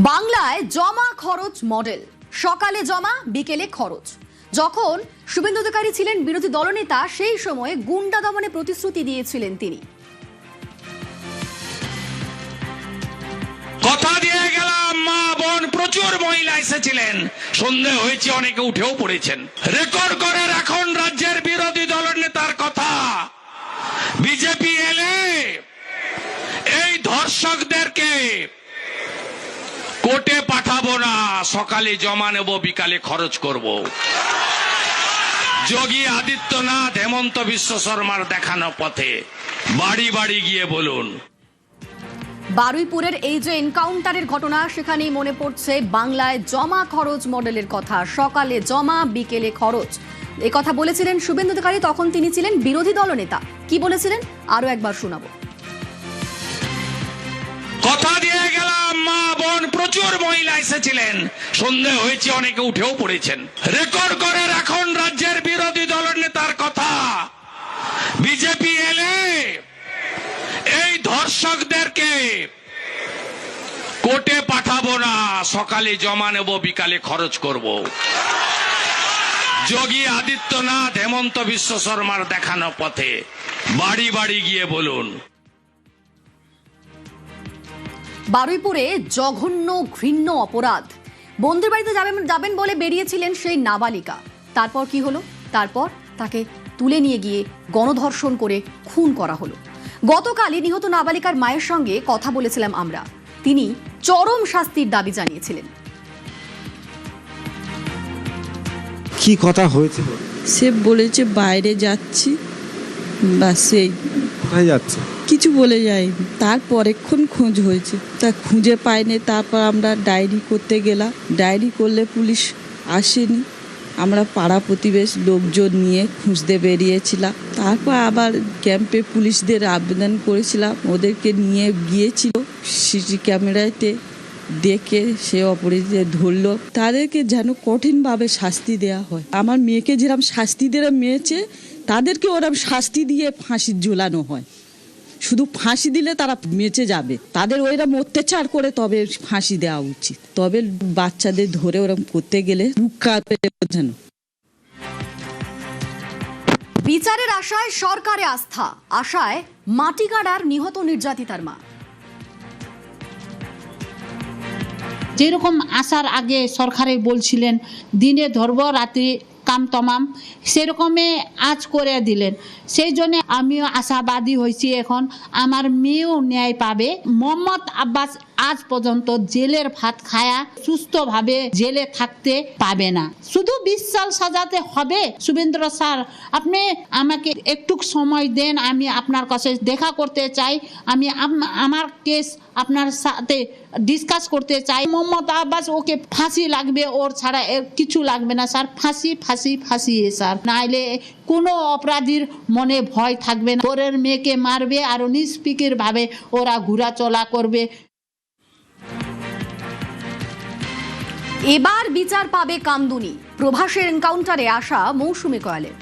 বাংলায় জমা খরচ মডেল, সকালে জমা বিকেলে খরচ। যখন শুভেন্দু অধিকারী ছিলেন বিরোধী দলনেতা, সেই সময়ে গুন্ডা দমনে প্রতিশ্রুতি দিয়েছিলেন তিনি। কথা দিয়ে গেলাম, মা বোন প্রচুর মহিলা এসেছিলেন, সন্দেহ হয়েছে অনেকে উঠেও পড়েছেন। রেকর্ড করে রাখুন রাজ্যের বিরোধী দলনেতার কথা। বিজেপি এলে এই ধর্ষকদেরকে কোর্টে পাঠাবো না, সকালে জমা নেব বিকালে খরচ করব। যোগী আদিত্যনাথ হেমন্ত বিশ্ব শর্মার দেখানো পথে বাড়ি বাড়ি গিয়ে বলুন। বারুইপুরের এই যে এনকাউন্টারের ঘটনা, সেখানেই মনে পড়ছে বাংলায় জমা খরচ মডেলের কথা। সকালে জমা বিকেলে খরচ, এ কথা বলেছিলেন শুভেন্দু অধিকারী। তখন তিনি ছিলেন বিরোধী দলনেতা। কি বলেছিলেন আরো একবার শোনাবো। কথা দিয়ে গেলাম, মা বোন প্রচুর মহিলা এসেছিলেন, সন্দেহ হয়েছে অনেকে উঠেও পড়েছেন। রেকর্ড করে রাখুন রাজ্যের বিরোধী দলনেতার কথা। বিজেপি এলে এই ধর্ষকদেরকে কোর্টে পাঠাবো না, সকালে জমা নেব বিকালে খরচ করব। যোগী আদিত্যনাথ হেমন্ত বিশ্ব শর্মার দেখানো পথে বাড়ি বাড়ি গিয়ে বলুন। বারুইপুরে জঘন্য ঘৃণ্য অপরাধ। বন্ধুর বাড়িতে যাবেন বলে বেরিয়েছিলেন সেই নাবালিকা। তারপর কি হলো? তারপর তাকে তুলে নিয়ে গিয়ে গণধর্ষণ করে খুন করা হলো। গতকালই নিহত নাবালিকার মায়ের সঙ্গে কথা বলেছিলাম আমরা। তিনি চরম শাস্তির দাবি জানিয়েছিলেন। কি কথা হয়েছিল? সে বলেছে বাইরে যাচ্ছি, বা সেই কোথায় যাচ্ছে কিছু বলে যায়নি। তারপরেক্ষণ খোঁজ হয়েছে, তা খুঁজে পাইনি। তারপর আমরা ডায়েরি করতে গেলাম, ডায়েরি করলে পুলিশ আসেনি। আমরা পাড়া প্রতিবেশ লোকজন নিয়ে খুঁজতে বেরিয়েছিলাম। তারপর আবার ক্যাম্পে পুলিশদের আবেদন করেছিলাম, ওদেরকে নিয়ে গিয়েছিল। সিসি ক্যামেরাতে দেখে সে অপরাধীদের ধরলো। তাদেরকে যেন কঠিনভাবে শাস্তি দেওয়া হয়। আমার মেয়েকে যেরকম শাস্তি দেওয়া মেয়েছে, তাদেরকে ওরকম শাস্তি দিয়ে ফাঁসি ঝুলানো হয়। শুধু ফাঁসি দিলে তারা বেঁচে যাবে, তাদের ওইরকম অত্যাচার করে তবে ফাঁসি দেওয়া উচিত। তবে বাচ্চাদের ধরে ওরকম করতে গেলে বুক কাঁপে যেন। বিচারের আশায় সরকারে আস্থা, আশায় মাটি কাটার নিহত নির্যাতিতার মা। যেরকম আসার আগে সরকারে বলছিলেন দিনে ধরব রাত্রি কাম তমাম, সেরকমই আজ করে দিলেন। সেই জন্য আমিও আশাবাদী হয়েছি। এখন আমার মেয়েও ন্যায় পাবে। মোহাম্মদ আব্বাস আজ পর্যন্ত জেলের ভাত খায়া সুস্থভাবে জেলে থাকতে পাবে না। শুধু 20 সাল সাজাতে হবে। শুভেন্দ্র স্যার, আপনি আমাকে একটু সময় দেন, আমি আপনার কাছে দেখা করতে চাই। আমি আমার কেস আপনার সাথে ডিসকাস করতে চাই। মোহাম্মদ আব্বাস, ওকে ফাঁসি লাগবে, ওর ছাড়া কিছু লাগবে না স্যার। ফাঁসি ফাঁসি ফাঁসি স্যার, নাইলে কোনো অপরাধীর মনে ভয় থাকবে না। ওরের মেয়েকে মারবে আর নিষ্পিকির ভাবে ওরা ঘোরাচলা করবে। এবার বিচার পাবে কামদুনি। প্রভাসের এনকাউন্টারে আসা মৌসুমী কয়ালের।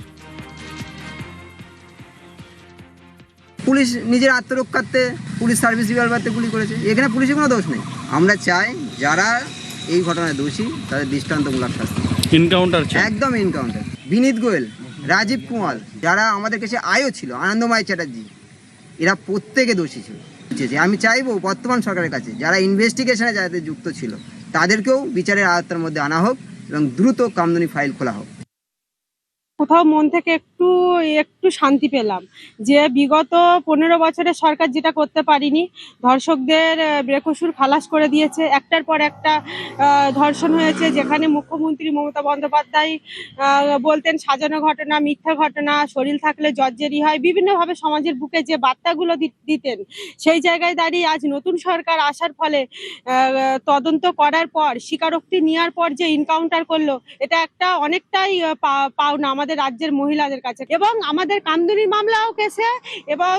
পুলিশ নিজের আত্মরক্ষার্থে পুলিশ সার্ভিস রিভলভারতে গুলি করেছে, এখানে পুলিশের কোনো দোষ নেই। আমরা চাই যারা এই ঘটনায় দোষী তাদের দৃষ্টান্তমূলক শাস্তি। এনকাউন্টার একদম এনকাউন্টার। বিনীত গোয়েল, রাজীব কুমার, যারা আমাদের কাছে আয়ও ছিল, আনন্দময় চ্যাটার্জি, এরা প্রত্যেকে দোষী ছিল। আমি চাইবো বর্তমান সরকারের কাছে যারা ইনভেস্টিগেশনে যাদের যুক্ত ছিল তাদেরকেও বিচারের আওতার মধ্যে আনা হোক এবং দ্রুত কামদুনি ফাইল খোলা হোক। কোথাও মন থেকে একটু শান্তি পেলাম যে বিগত 15 বছরের সরকার যেটা করতে পারিনি, ধর্ষকদের বেকসুর খালাস করে দিয়েছে। একটার পর একটা ধর্ষণ হয়েছে, যেখানে মুখ্যমন্ত্রী মমতা বন্দ্যোপাধ্যায় বলতেন সাজানো ঘটনা, মিথ্যা ঘটনা, শরীর থাকলে জর্জরি হয়, বিভিন্নভাবে সমাজের বুকে যে বার্তাগুলো দিতেন, সেই জায়গায় দাঁড়িয়ে আজ নতুন সরকার আসার ফলে তদন্ত করার পর, স্বীকারোক্তি নেওয়ার পর যে এনকাউন্টার করলো, এটা একটা অনেকটাই পাওনা আমাদের রাজ্যের মহিলাদের কাছে। এবং আমাদের কামদুনির মামলাও কেসে, এবং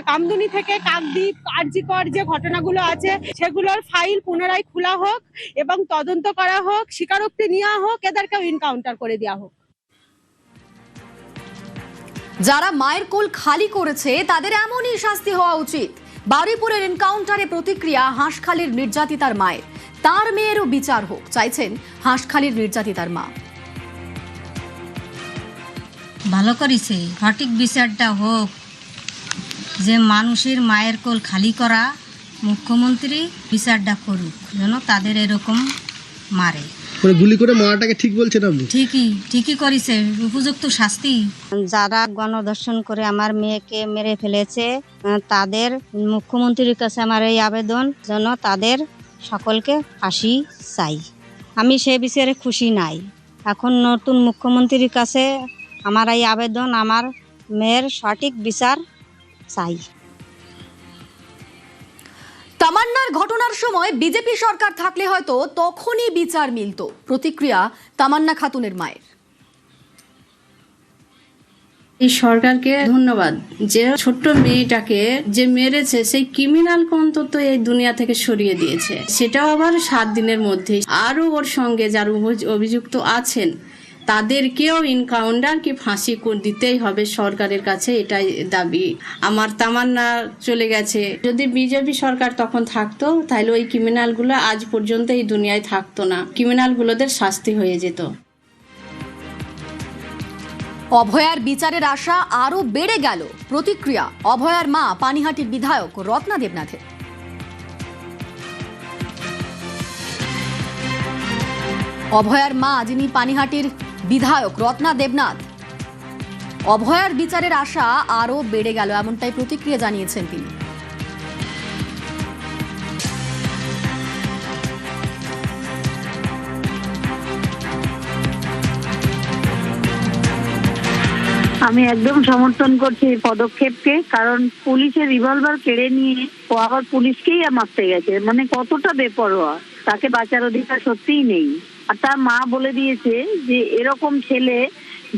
কামদুনি থেকে কাকদ্বীপ, আরজিকর যে ঘটনাগুলো আছে সেগুলোর ফাইল পুনরায় খোলা হোক এবং তদন্ত করা হোক, স্বীকারোক্তি নেওয়া হোক, এদেরকেও এনকাউন্টার করে দেওয়া হোক। যারা মায়ের কোল খালি করেছে তাদের এমনই শাস্তি হওয়া উচিত। বারুইপুরের এনকাউন্টারে প্রতিক্রিয়া হাঁসখালির নির্যাতিতার মায়ের। তার মেয়েরও বিচার হোক চাইছেন হাঁসখালির নির্যাতিতার মা। ভালো করেছে, সঠিক বিচারটা হোক, যে মানুষের মায়ের কোল খালি করা, মুখ্যমন্ত্রী বিচারটা করুক, যেন তাদের এরকম মারে। গুলি করে মারাটাকে ঠিক বলছেন আপনি? ঠিকই করেছে, উপযুক্ত শাস্তি। যারা গণধর্ষণ করে আমার মেয়েকে মেরে ফেলেছে তাদের মুখ্যমন্ত্রীর কাছে আমার এই আবেদন, যেন তাদের সকলকে ফাঁসি চাই। আমি সে বিচারে খুশি নাই। এখন নতুন মুখ্যমন্ত্রীর কাছে আমার এই আবেদন, আমার মেয়ের সঠিক বিচার চাই। তামান্নার ঘটনার সময় বিজেপি সরকার থাকলে হয়তো তখনই বিচার মিলত। প্রতিক্রিয়া তামান্না খাতুনের মায়ের। এই সরকারকে ধন্যবাদ যে ছোট্ট মেয়েটাকে যে মেরেছে সেই ক্রিমিনালকে অন্তত এই দুনিয়া থেকে সরিয়ে দিয়েছে, সেটাও আবার 7 দিনের মধ্যে। আরো ওর সঙ্গে যারা অভিযুক্ত আছেন তাদেরকেও ইনকাউন্টার কি ফাঁসি দিতেই হবে সরকারের কাছে, এটাই দাবি আমার। তামান্না চলে গেছে, যদি বিজেপি সরকার তখন থাকতো তাহলে ওই ক্রিমিনালগুলো আজ পর্যন্ত এই দুনিয়ায় থাকতো না, ক্রিমিনালগুলোদের শাস্তি হয়ে যেত। অভয়ার বিচারের আশা আরো বেড়ে গেল। প্রতিক্রিয়া অভয়ার মা পানিহাটির বিধায়ক রত্না দেবনাথের। অভয়ার মা যিনি পানিহাটির বিধায়ক রত্না দেবনাথ, অভয়ার বিচারের আশা আরো বেড়ে গেল, এমনটাই প্রতিক্রিয়া জানিয়েছেন তিনি। আমি একদম সমর্থন করছি এই পদক্ষেপকে, কারণ পুলিশের রিভলভার কেড়ে নিয়ে ও আবার পুলিশকেই মারতে গেছে, মানে কতটা বেপরোয়া। তাকে বাঁচার অধিকার সত্যিই নেই। আর তার মা বলে দিয়েছে যে এরকম ছেলে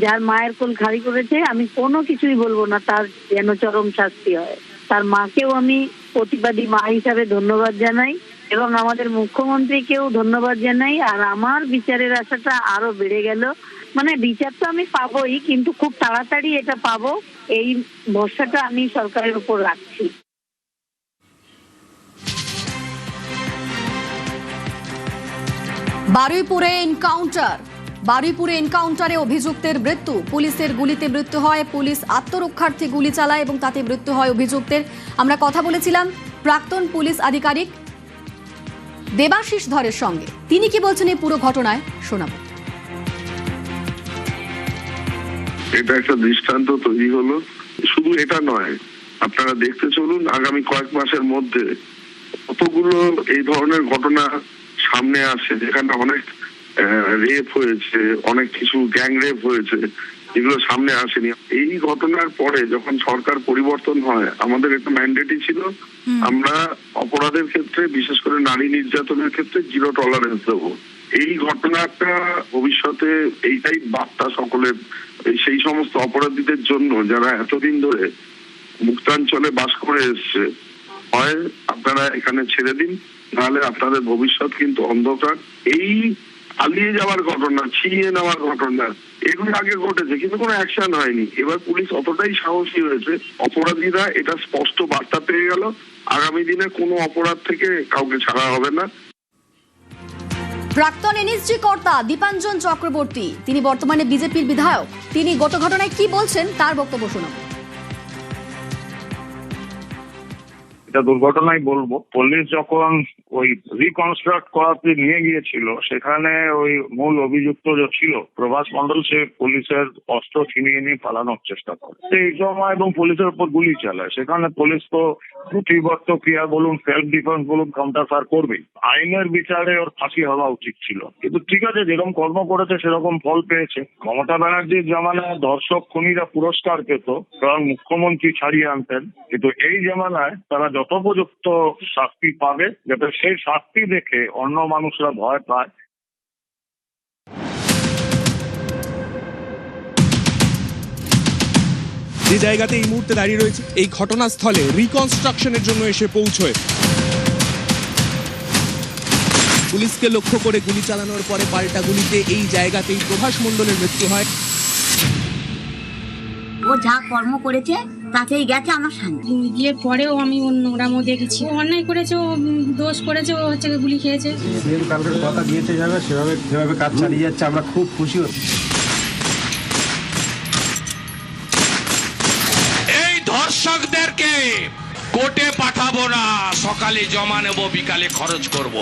যার মায়ের কোল খালি করেছে আমি কোনো কিছুই বলবো না, তার যেন চরম শাস্তি হয়। তার মাকেও আমি প্রতিবাদী মা হিসাবে ধন্যবাদ জানাই এবং আমাদের মুখ্যমন্ত্রীকেও ধন্যবাদ জানাই। আর আমার বিচারের আশাটা আরো বেড়ে গেল। মানে বিচার তো আমি পাবোই, কিন্তু খুব তাড়াতাড়ি এটা পাবো, এই ভরসাটা আমি সরকারের উপর রাখছি। বারুইপুরে এনকাউন্টারে অভিযুক্তের মৃত্যু। পুলিশের গুলিতে মৃত্যু হয়, পুলিশ আত্মরক্ষার্থে গুলি চালায় এবং তাতে মৃত্যু হয় অভিযুক্তের। আমরা কথা বলেছিলাম প্রাক্তন পুলিশ আধিকারিক দেবাশিস ধরের সঙ্গে। তিনি কি বলছেন এই পুরো ঘটনায় শোনাবো। এটা একটা দৃষ্টান্ত তৈরি হলো। শুধু এটা নয়, আপনারা দেখতে চলুন আগামী কয়েক মাসের মধ্যে কতগুলো এই ধরনের ঘটনা সামনে আসে, যেখানে অনেক রেপ হয়েছে, অনেক কিছু গ্যাং রেপ হয়েছে, যেগুলো সামনে আসেনি। এই ঘটনার পরে যখন সরকার পরিবর্তন হয়, আমাদের একটা ম্যান্ডেটই ছিল আমরা অপরাধের ক্ষেত্রে, বিশেষ করে নারী নির্যাতনের ক্ষেত্রে 0 টলারেন্স দেবো। এই ঘটনাটা ভবিষ্যতে এইটাই বার্তা সকলের, সেই সমস্ত অপরাধীদের জন্য যারা এতদিন ধরে মুক্তাঞ্চলে বাস করে এসছে, হয় আপনারা এখানে ছেড়ে দিন, নাহলে আপনাদের ভবিষ্যৎ কিন্তু অন্ধকার। এই পালিয়ে যাওয়ার ঘটনা, ছিনিয়ে নেওয়ার ঘটনা, এগুলো আগে ঘটেছে কিন্তু কোনো অ্যাকশন হয়নি। এবার পুলিশ অতটাই সাহসী হয়েছে, অপরাধীরা এটা স্পষ্ট বার্তা পেয়ে গেল, আগামী দিনে কোনো অপরাধ থেকে কাউকে ছাড়া হবে না। প্রাক্তন এনএসজি কর্তা দীপাঞ্জন চক্রবর্তী, তিনি বর্তমানে বিজেপির বিধায়ক। তিনি গোটা ঘটনায় কি বলছেন তার বক্তব্য শোনাব। এটা দুর্ঘটনাই বলবো। পুলিশ যখন ওই রিকনস্ট্রাক্ট করাতে নিয়ে গিয়েছিল, সেখানে ওই মূল অভিযুক্ত যে ছিল প্রভাস মন্ডল, সে পুলিশের অস্ত্র ছিনিয়ে নিয়ে পালানোর চেষ্টা করে। এই সময় এবং পুলিশের উপর গুলি চালায়। সেখানে পুলিশ তো প্রতিবদ্ধ ক্রিয়া বলুন, সেলফ ডিফেন্স বলুন, কাউন্টার ফায়ার করবেই। আইনের বিচারে ওর ফাঁসি হওয়া উচিত ছিল, কিন্তু ঠিক আছে, যেরকম কর্ম করেছে সেরকম ফল পেয়েছে। মমতা ব্যানার্জির জামানায় ধর্ষক খুনিরা পুরস্কার পেত, কারণ মুখ্যমন্ত্রী ছাড়িয়ে আনতেন। কিন্তু এই জামানায় তারা যথোপযুক্ত শাস্তি পাবে, যাতে সেই শাস্তি দেখে অন্য মানুষরা ভয় পায়। যে জায়গাতে এই মুহূর্তে দাঁড়িয়ে রয়েছে, এই ঘটনাস্থলে রিকনস্ট্রাকশনের জন্য এসে পৌঁছয়। পুলিশকে লক্ষ্য করে গুলি চালানোর পরে পাল্টা গুলিতে এই জায়গাতেই প্রভাস মণ্ডলের মৃত্যু হয়। ও যা কর্ম করেছে তাতেই গেছে আমার শান্তি। বিয়ের পরেও আমি নোংরামো দেখেছি। ও অন্যায় করেছে, ও দোষ করেছে, ও হচ্ছে গুলি খেয়েছে। কালকে কথা দিয়েছে যাবে, সেভাবে কাজ চালিয়ে যাচ্ছে, আমরা খুব খুশি হচ্ছি। এই ধর্ষকদেরকে কোর্টে পাঠাবো না, সকালে জমা নেব, বিকালে খরচ করব।